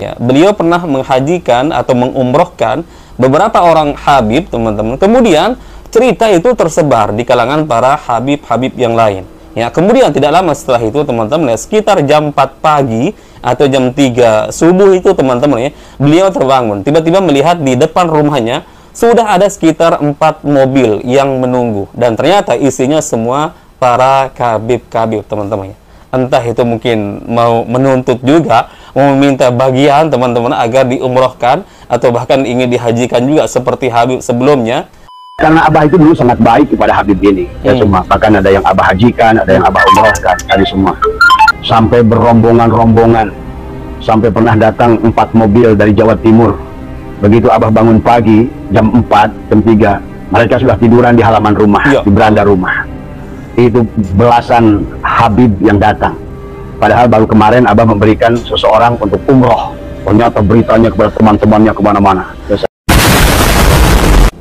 Ya, beliau pernah menghajikan atau mengumrohkan beberapa orang Habib, teman-teman. Kemudian cerita itu tersebar di kalangan para Habib-Habib yang lain. Ya, kemudian tidak lama setelah itu, teman-teman, ya, sekitar jam 4 pagi atau jam 3 subuh itu, teman-teman, ya, beliau terbangun. Tiba-tiba melihat di depan rumahnya sudah ada sekitar 4 mobil yang menunggu. Dan ternyata isinya semua para Habib-Habib, teman-teman, ya. Entah itu mungkin mau menuntut juga, mau meminta bagian, teman-teman, agar diumrohkan atau bahkan ingin dihajikan juga seperti Habib sebelumnya. Karena Abah itu dulu sangat baik kepada Habib ini, ya semua. Bahkan ada yang Abah hajikan, ada yang Abah umrohkan, tadi semua. Sampai berombongan-rombongan, sampai pernah datang 4 mobil dari Jawa Timur. Begitu Abah bangun pagi, jam 4, jam 3, mereka sudah tiduran di halaman rumah, di beranda rumah. Itu belasan Habib yang datang. Padahal baru kemarin Abah memberikan seseorang untuk umroh. Ternyata beritanya kepada teman-temannya kemana-mana.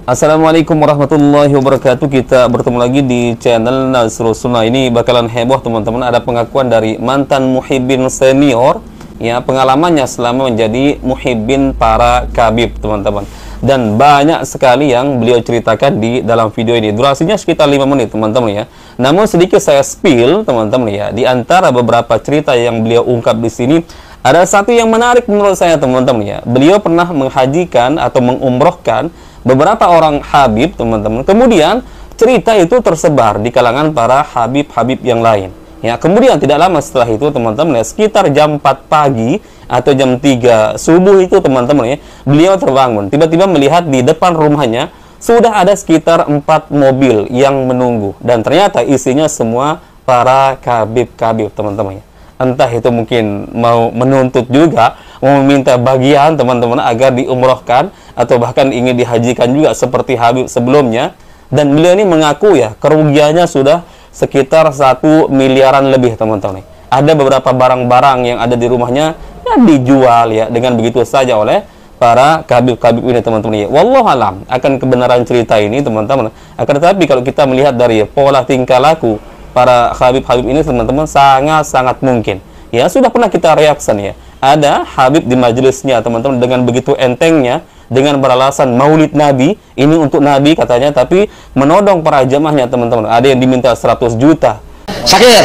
Assalamualaikum warahmatullahi wabarakatuh. Kita bertemu lagi di channel Nasrul Sunnah. Ini bakalan heboh, teman-teman. Ada pengakuan dari mantan muhibbin senior, ya, pengalamannya selama menjadi muhibbin para Habib, teman-teman. Dan banyak sekali yang beliau ceritakan di dalam video ini. Durasinya sekitar 5 menit, teman-teman, ya. Namun sedikit saya spill, teman-teman, ya. Di antara beberapa cerita yang beliau ungkap di sini, ada satu yang menarik menurut saya, teman-teman, ya. Beliau pernah menghajikan atau mengumrohkan beberapa orang Habib, teman-teman. Kemudian cerita itu tersebar di kalangan para Habib-Habib yang lain. Ya, kemudian tidak lama setelah itu, teman-teman, ya, sekitar jam 4 pagi atau jam 3 subuh itu, teman-teman, ya, beliau terbangun. Tiba-tiba melihat di depan rumahnya sudah ada sekitar 4 mobil yang menunggu. Dan ternyata isinya semua para Habib-Habib, teman-teman, ya. Entah itu mungkin mau menuntut juga, mau meminta bagian, teman-teman, agar diumrohkan atau bahkan ingin dihajikan juga seperti Habib sebelumnya. Dan beliau ini mengaku, ya, kerugiannya sudah sekitar 1 miliaran lebih, teman-teman. Ada beberapa barang-barang yang ada di rumahnya yang dijual, ya, dengan begitu saja oleh para Habib-Habib ini, teman-teman, ya. Wallahualam akan kebenaran cerita ini, teman-teman. Akan tetapi kalau kita melihat dari pola tingkah laku para Habib-Habib ini, teman-teman, sangat-sangat mungkin, ya, sudah pernah kita reaction, ya. Ada Habib di majelisnya, teman-teman, dengan begitu entengnya, dengan beralasan maulid Nabi, ini untuk Nabi katanya, tapi menodong para jamaahnya, teman-teman. Ada yang diminta 100 juta. Sakir,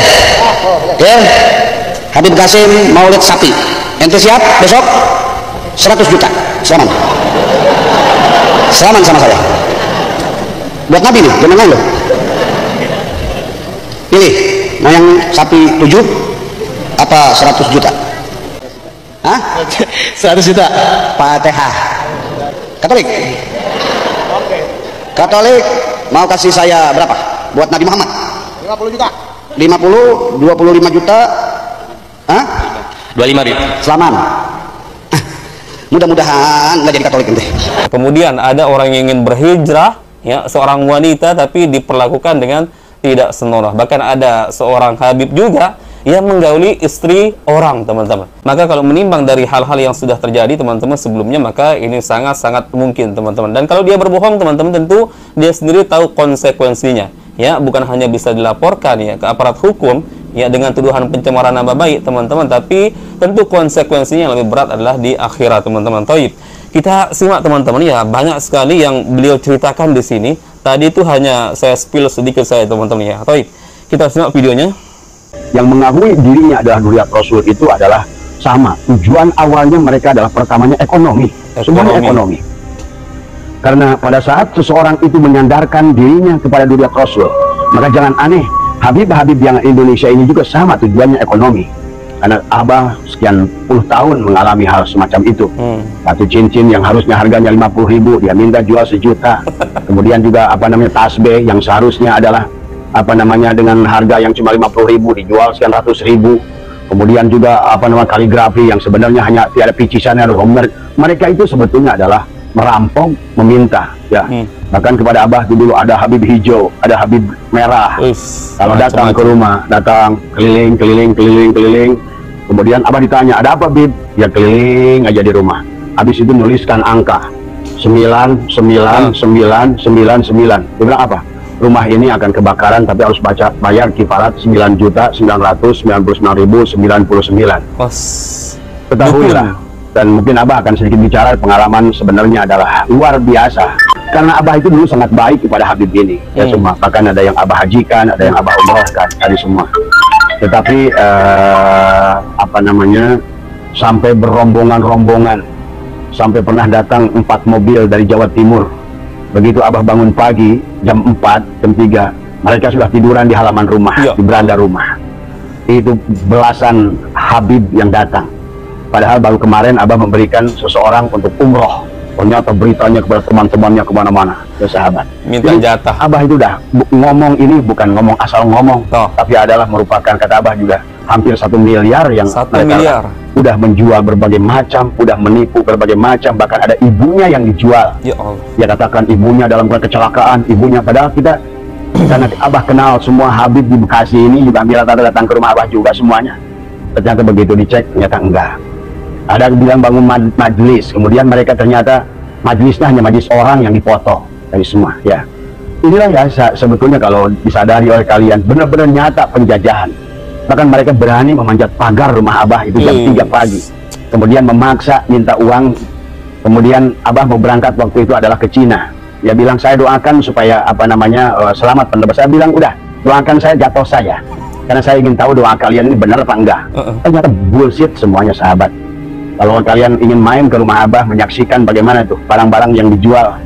ya, Habib Qasim maulid sapi. Ente siap besok 100 juta. Selamat. Selamat sama saya. Buat Nabi nih, jangan main loh. Pilih, mau yang sapi 7 apa 100 juta? Hah? 100 juta. Fatihah. Katolik. Katolik mau kasih saya berapa? Buat Nabi Muhammad? 50 juta. 50, 25 juta. Hah? 25 ribu. Selamat. Mudah-mudahan nggak jadi Katolik nanti. Kemudian ada orang yang ingin berhijrah, ya, seorang wanita tapi diperlakukan dengan tidak senonoh. Bahkan ada seorang Habib juga yang menggauli istri orang, teman-teman. Maka kalau menimbang dari hal-hal yang sudah terjadi, teman-teman, sebelumnya, maka ini sangat-sangat mungkin, teman-teman. Dan kalau dia berbohong, teman-teman, tentu dia sendiri tahu konsekuensinya, ya. Bukan hanya bisa dilaporkan, ya, ke aparat hukum, ya, dengan tuduhan pencemaran nama baik, teman-teman, tapi tentu konsekuensinya yang lebih berat adalah di akhirat, teman-teman. Thaib. Kita simak, teman-teman, ya, banyak sekali yang beliau ceritakan di sini. Tadi itu hanya saya spill sedikit saya, teman-teman, ya. Thaib. Kita simak videonya. Yang mengakui dirinya adalah Dzurriyyat Rasul itu adalah sama. Tujuan awalnya mereka adalah pertamanya ekonomi. Semuanya ekonomi. Karena pada saat seseorang itu menyandarkan dirinya kepada Dzurriyyat Rasul, maka jangan aneh, Habib-Habib yang Indonesia ini juga sama tujuannya ekonomi. Karena Abah sekian puluh tahun mengalami hal semacam itu. Satu cincin yang harusnya harganya 50.000, dia minta jual 1 juta. Kemudian juga tasbih yang seharusnya adalah dengan harga yang cuma 50.000 dijual sekian ratus ribu. Kemudian juga kaligrafi yang sebenarnya hanya tiada picisannya. Mereka itu sebetulnya adalah merampok, meminta, ya. Bahkan kepada Abah itu dulu ada Habib hijau, ada Habib merah. Kalau datang ke rumah, datang keliling. Kemudian Abah ditanya, ada apa, Bib? Ya keliling aja di rumah. Habis itu nuliskan angka 99999. Dia bilang apa? Rumah ini akan kebakaran, tapi harus bayar kifarat 9.999.099. Ketahuilah, Dan mungkin Abah akan sedikit bicara pengalaman sebenarnya adalah luar biasa. Karena Abah itu dulu sangat baik kepada Habib ini. Ya semua, bahkan ada yang Abah hajikan, ada yang Abah umrohkan, tadi semua. Tetapi apa namanya, sampai berombongan-rombongan, sampai pernah datang 4 mobil dari Jawa Timur. Begitu Abah bangun pagi jam 4, jam 3, mereka sudah tiduran di halaman rumah, di beranda rumah. Itu belasan Habib yang datang. Padahal baru kemarin Abah memberikan seseorang untuk umroh. Ternyata beritanya kepada teman-temannya kemana-mana, ya sahabat. Minta jatah. Abah itu dah ngomong ini bukan ngomong asal ngomong, tapi adalah merupakan, kata Abah juga, hampir 1 miliar yang 1 miliar. Udah menjual berbagai macam, udah menipu berbagai macam, bahkan ada ibunya yang dijual. Ya Allah. Dia katakan ibunya dalam kecelakaan, ibunya, padahal kita karena Abah kenal semua Habib di Bekasi ini juga, bila datang ke rumah Abah juga semuanya. Ternyata begitu dicek, ternyata enggak. Ada yang bilang bangun majelis, kemudian mereka ternyata majelisnya hanya majelis orang yang dipoto dari semua. Ya, inilah ya sebetulnya kalau disadari oleh kalian, benar-benar nyata penjajahan. Bahkan mereka berani memanjat pagar rumah Abah itu jam 3 pagi, kemudian memaksa minta uang. Kemudian Abah mau berangkat waktu itu adalah ke Cina. Dia bilang, saya doakan supaya apa namanya selamat pendapat. Saya bilang, udah doakan saya jatuh saja, karena saya ingin tahu doa kalian ini benar apa enggak. Ternyata bullshit semuanya sahabat. Kalau kalian ingin main ke rumah Abah, menyaksikan bagaimana tuh barang-barang yang dijual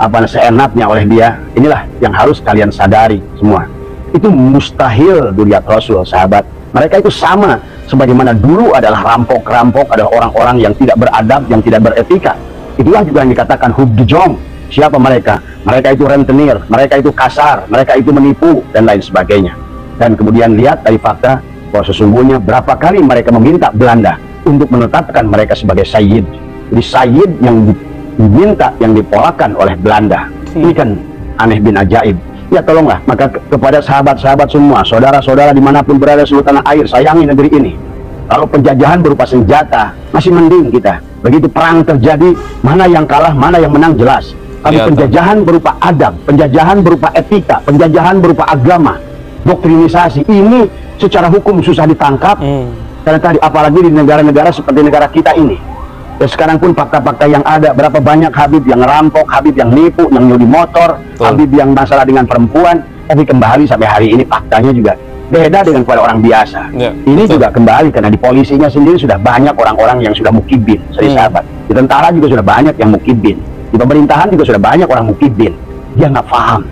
apa seenaknya oleh dia, inilah yang harus kalian sadari semua. Itu mustahil duriat Rasul, sahabat. Mereka itu sama sebagaimana dulu adalah rampok-rampok, adalah orang-orang yang tidak beradab, yang tidak beretika. Itulah juga yang dikatakan hubdijong. Siapa mereka? Mereka itu rentenir, mereka itu kasar, mereka itu menipu, dan lain sebagainya. Dan kemudian lihat dari fakta bahwa sesungguhnya berapa kali mereka meminta Belanda untuk menetapkan mereka sebagai sayyid. Jadi sayyid yang diminta, yang dipolakan oleh Belanda. Ini kan aneh bin ajaib. Ya tolonglah, maka kepada sahabat-sahabat semua, saudara-saudara dimanapun berada seluruh tanah air, sayangi negeri ini. Kalau penjajahan berupa senjata, masih mending kita. Begitu perang terjadi, mana yang kalah, mana yang menang jelas. Tapi penjajahan berupa adab, penjajahan berupa etika, penjajahan berupa agama, doktrinisasi, ini secara hukum susah ditangkap. Karena tadi apalagi di negara-negara seperti negara kita ini. Ya sekarang pun fakta-fakta yang ada, berapa banyak Habib yang rampok, Habib yang nipu, yang nyuri motor, Habib yang masalah dengan perempuan. Tapi kembali sampai hari ini faktanya juga beda dengan pada orang biasa. Ini juga kembali karena di polisinya sendiri sudah banyak orang-orang yang sudah mukibin, sahabat. Di tentara juga sudah banyak yang mukibin. Di pemerintahan juga sudah banyak orang mukibin. Dia nggak paham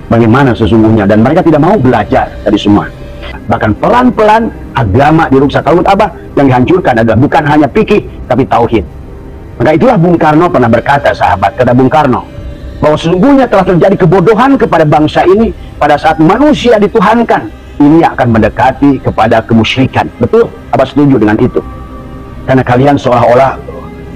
bagaimana sesungguhnya, dan mereka tidak mau belajar dari semua. Bahkan pelan-pelan agama dirusak. Kalau menurut Abah yang dihancurkan adalah bukan hanya fikih tapi tauhid. Maka itulah Bung Karno pernah berkata, sahabat, kata Bung Karno, bahwa sesungguhnya telah terjadi kebodohan kepada bangsa ini pada saat manusia dituhankan. Ini akan mendekati kepada kemusyrikan. Betul? Abah setuju dengan itu. Karena kalian seolah-olah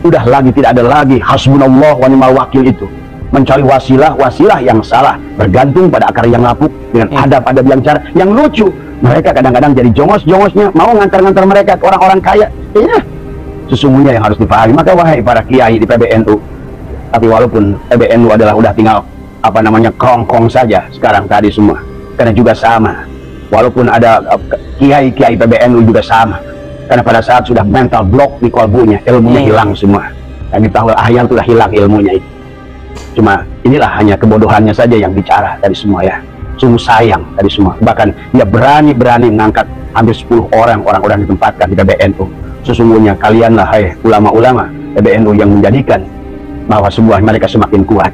udah lagi tidak ada lagi hasbunallah wa ni'mal wakil itu. Mencari wasilah yang salah, bergantung pada akar yang lapuk dengan adab-adab yang cara yang lucu. Mereka kadang-kadang jadi jongos-jongosnya, mau ngantar-ngantar mereka ke orang-orang kaya. Iya, sesungguhnya yang harus dipahami. Maka wahai para kiai di PBNU, tapi walaupun PBNU adalah udah tinggal apa namanya kerongkong saja sekarang tadi semua, karena juga sama. Walaupun ada kiai-kiai PBNU juga sama, karena pada saat sudah mental block di kolbunya, ilmunya hilang semua. Dan tahu ahyar sudah hilang ilmunya itu. Cuma inilah hanya kebodohannya saja yang bicara dari semua ya. Sungguh sayang dari semua. Bahkan dia berani-berani mengangkat hampir 10 orang-orang ditempatkan di PBNU. Sesungguhnya kalianlah hai ulama-ulama PBNU yang menjadikan bahwa sebuah mereka semakin kuat.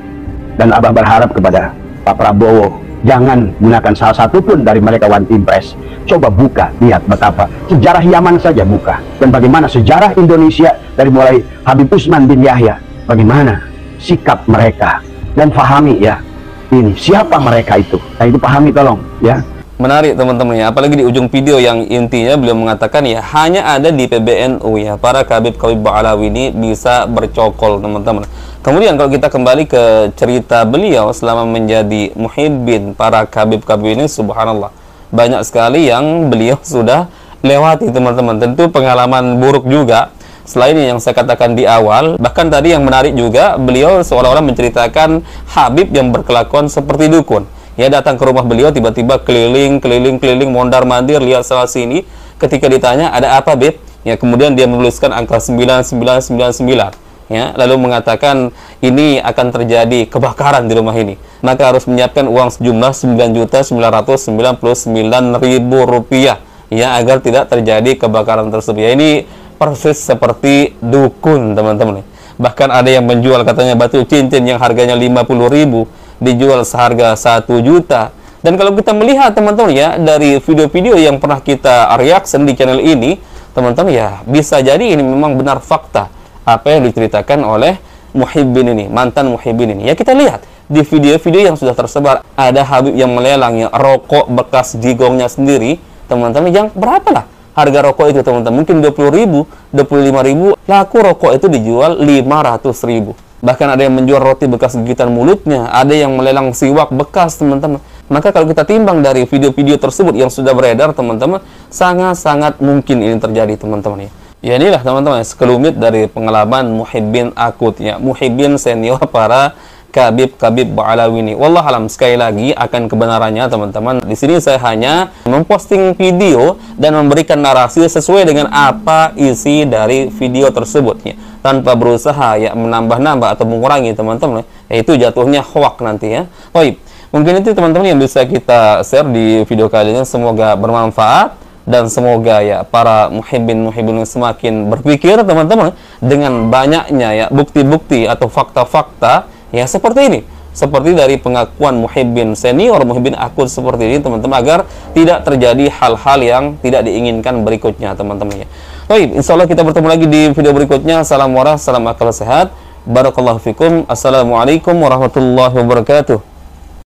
Dan Abah berharap kepada Pak Prabowo, jangan gunakan salah satu pun dari mereka One Team Press. Coba buka, lihat betapa sejarah Yaman saja buka, dan bagaimana sejarah Indonesia dari mulai Habib Usman bin Yahya, bagaimana sikap mereka, dan pahami ya ini siapa mereka itu. Nah itu pahami tolong ya. Menarik teman-teman ya, apalagi di ujung video yang intinya beliau mengatakan ya hanya ada di PBNU ya para Habib-Habib Ba'alawi ini bisa bercokol teman-teman. Kemudian kalau kita kembali ke cerita beliau selama menjadi muhibbin para Habib-Habib ini, subhanallah banyak sekali yang beliau sudah lewati teman-teman. Tentu pengalaman buruk juga selain yang saya katakan di awal. Bahkan tadi yang menarik juga, beliau seolah-olah menceritakan Habib yang berkelakuan seperti dukun. Ya datang ke rumah beliau tiba-tiba keliling mondar-mandir lihat sana sini. Ketika ditanya ada apa Bib, Ya, kemudian dia menuliskan angka 9999, ya, lalu mengatakan ini akan terjadi kebakaran di rumah ini. Maka harus menyiapkan uang sejumlah 9.999.000 rupiah, ya, agar tidak terjadi kebakaran tersebut. Ya, ini persis seperti dukun, teman-teman. Bahkan ada yang menjual katanya batu cincin yang harganya 50.000 dijual seharga 1 juta. Dan kalau kita melihat, teman-teman, ya, dari video-video yang pernah kita reaction di channel ini, teman-teman, ya, bisa jadi ini memang benar fakta apa yang diceritakan oleh Muhibbin ini, mantan Muhibbin ini. Ya, kita lihat di video-video yang sudah tersebar, ada Habib yang melelang, ya, rokok bekas jigongnya sendiri, teman-teman, yang berapalah harga rokok itu, teman-teman, mungkin 20.000, 25.000, laku rokok itu dijual 500.000. Bahkan ada yang menjual roti bekas gigitan mulutnya, ada yang melelang siwak bekas, teman-teman. Maka kalau kita timbang dari video-video tersebut yang sudah beredar, teman-teman, sangat-sangat mungkin ini terjadi, teman-teman, ya. Ya, inilah, teman-teman, sekelumit dari pengalaman Muhibbin akut, ya, Muhibbin senior para Khabib Ba'alawi ini. Wallahualam, sekali lagi akan kebenarannya, teman-teman. Di sini saya hanya memposting video dan memberikan narasi sesuai dengan apa isi dari video tersebut, ya, tanpa berusaha, ya, menambah-nambah atau mengurangi, teman-teman. Ya, itu jatuhnya hoax nanti, ya. Baik, mungkin itu, teman-teman, yang bisa kita share di video kali ini. Semoga bermanfaat dan semoga, ya, para muhibbin semakin berpikir, teman-teman, dengan banyaknya, ya, bukti-bukti atau fakta-fakta, ya, seperti ini, seperti dari pengakuan Muhibbin senior, Muhibbin akut seperti ini, teman-teman, agar tidak terjadi hal-hal yang tidak diinginkan berikutnya, teman-teman, ya. Baik, insya Allah kita bertemu lagi di video berikutnya. Salam waras, salam akal sehat, barakallahu fikum, assalamualaikum warahmatullahi wabarakatuh.